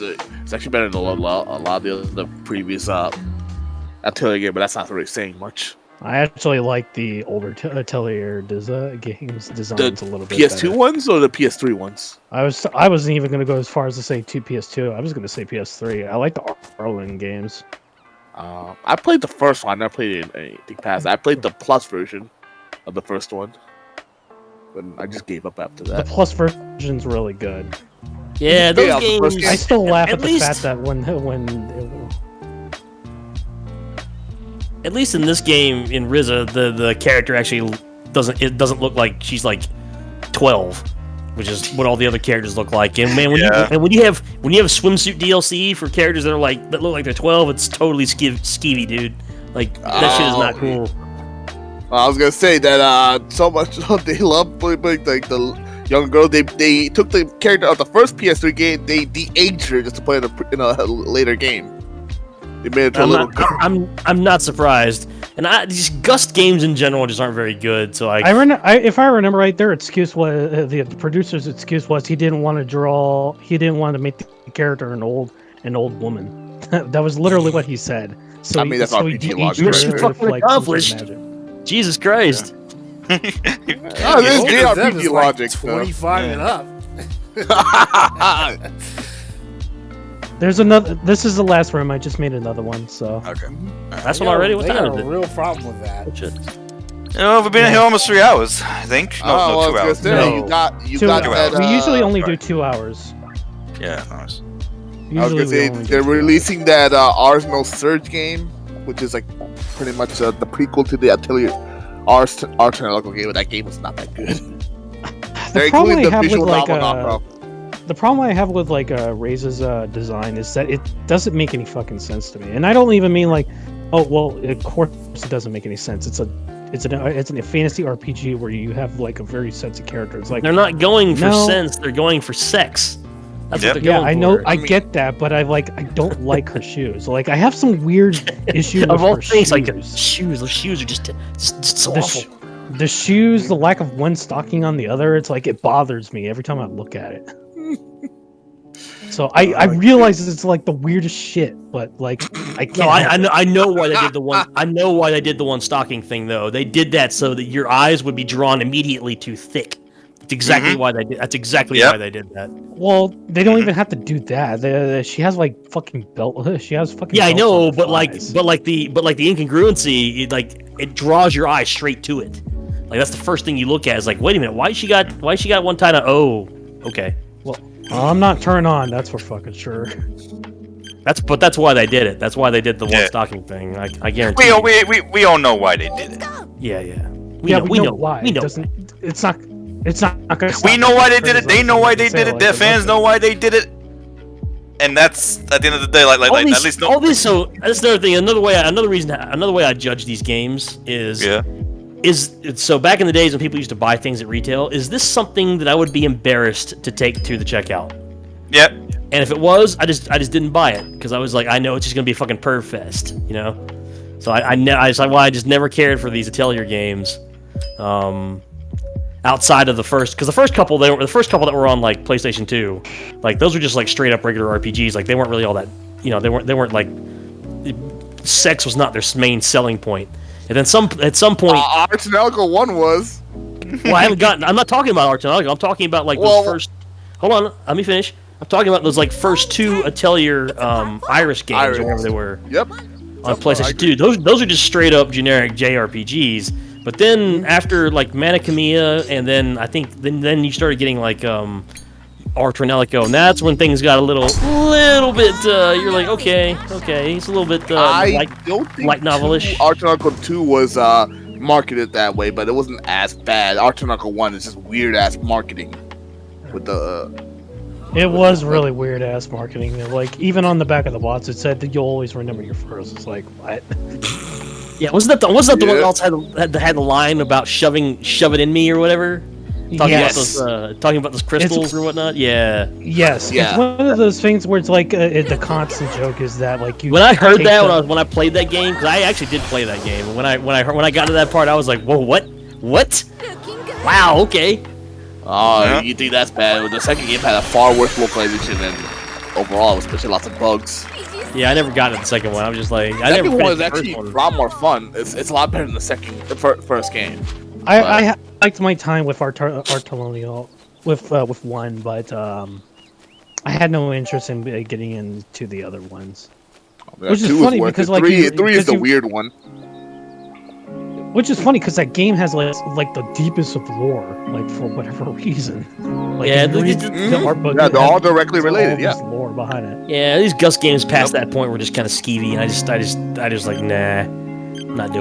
It's actually better than a lot of the previous Atelier game, but that's not really saying much. I actually like the older Atelier games designs a little bit PS2 better. ones or the PS3 ones? I wasn't even going to go as far as to say PS2. I was going to say PS3. I like the Arlen games. I played the first one. I never played anything past. I played the Plus version of the first one, but I just gave up after that. The Plus version's really good. Yeah, those games. I still laugh at the fact that when at least in this game in Ryza, the character actually doesn't look like she's like 12, which is what all the other characters look like. And man, when you have swimsuit DLC for characters that look like they're 12, it's totally skeevy, dude. Like that shit is not cool. I was gonna say that so much they love playing like the young girl. They took the character of the first PS3 game, they de-aged her just to play in a later game. They made it to a little girl. I'm not surprised. And these Gust games in general just aren't very good. So if I remember right, their excuse was the producer's excuse was he didn't want to make the character an old woman. That was literally what he said. So that's RPG logic. Mission fucking accomplished. Jesus Christ. Yeah. This is JRPG logic. 25 and up. There's another. This is the last room. I just made another one, so. Okay. That's one already. What time is it? A real problem with that. We've been here almost 3 hours, I think. No, 2 hours. You got that, we usually only do 2 hours. Yeah, nice. I was gonna say they're releasing that Arsenal Surge game, which is like pretty much the prequel to the Atelier Arsenal game, but that game was not that good. They're including the visual novel knockoff. The problem I have with Ryza's design is that it doesn't make any fucking sense to me, and I don't even mean like, oh well, of course it doesn't make any sense. It's a fantasy RPG where you have like a very sensy character. It's like they're not going for sense; they're going for sex. That's what they're going for. I know, I get that, but I don't like her shoes. Like I have some weird issue with her shoes. Like shoes. Those shoes are just so awful. The shoes, the lack of one stocking on the other, it's like it bothers me every time I look at it. So I realize it's like the weirdest shit, but like I can't. No, I know why they did the one. I know why they did the one stocking thing though. They did that so that your eyes would be drawn immediately too thick. That's exactly why they did. That's exactly why they did that. Well, they don't even have to do that. She has like fucking belt. She has fucking. Yeah, I know, but like the incongruency, it draws your eye straight to it. Like that's the first thing you look at. Is like, wait a minute, why she got one tied on? Oh, okay. Well, I'm not turned on. That's for fucking sure. That's why they did it. That's why they did the one stocking thing. I guarantee. We all know why they did it. Yeah. We know why. We know. It's not gonna. We know why they did it. They know why they did it. Their fans know why they did it. And that's at the end of the day, at least all this. So that's another thing. Another way I judge these games is. Yeah. So back in the days when people used to buy things at retail, is this something that I would be embarrassed to take to the checkout? Yep. And if it was, I just didn't buy it because I was like, I know it's just gonna be a fucking perv fest, you know. So I just never cared for these Atelier games, outside of the first couple that were on like PlayStation 2, like those were just like straight up regular RPGs. Like they weren't really all that, you know, they weren't like sex was not their main selling point. And then at some point, Arsenal 1 was. Well, I'm not talking about Arsenal. I'm talking about like those first. Hold on, let me finish. I'm talking about those like first 2 Atelier Irish games or whatever they were. Yep. On PlayStation 2. Those are just straight up generic JRPGs. But then after like Manakamiya, and then I think then you started getting like Artronelico, and that's when things got a little bit. You're like, okay, it's a little bit light novelish. Artronelico 2 was marketed that way, but it wasn't as bad. Artronelico 1 is just weird ass marketing with the. It was really weird ass marketing. Like even on the back of the box, it said that you'll always remember your first. It's like what? Yeah, wasn't that the one else had the line about shove it in me or whatever? Talking about those crystals or whatnot. Yeah. Yes. Yeah. It's one of those things where it's like the constant joke is that like you. When I heard that when I played that game, because I actually did play that game, and when I got to that part, I was like, whoa, what? Wow. Okay. Oh, you think that's bad? The second game had a far worse localization than overall, especially lots of bugs. Yeah, I never got into the second one. I was just like, I never Second one finished is the actually first a one. lot more fun. It's a lot better than the first game. I liked my time with Artelonial with one, but I had no interest in getting into the other ones. Yeah, Which is 2 funny worth because it. like three is the weird one. Which is funny because that game has like the deepest of lore, like for whatever reason. Like Yeah, if you read the art book, Yeah, it they're has all directly related. all Yeah. this lore behind it. Yeah, these Gust games past that point were just kind of skeevy, and I just like, nah, I'm not doing.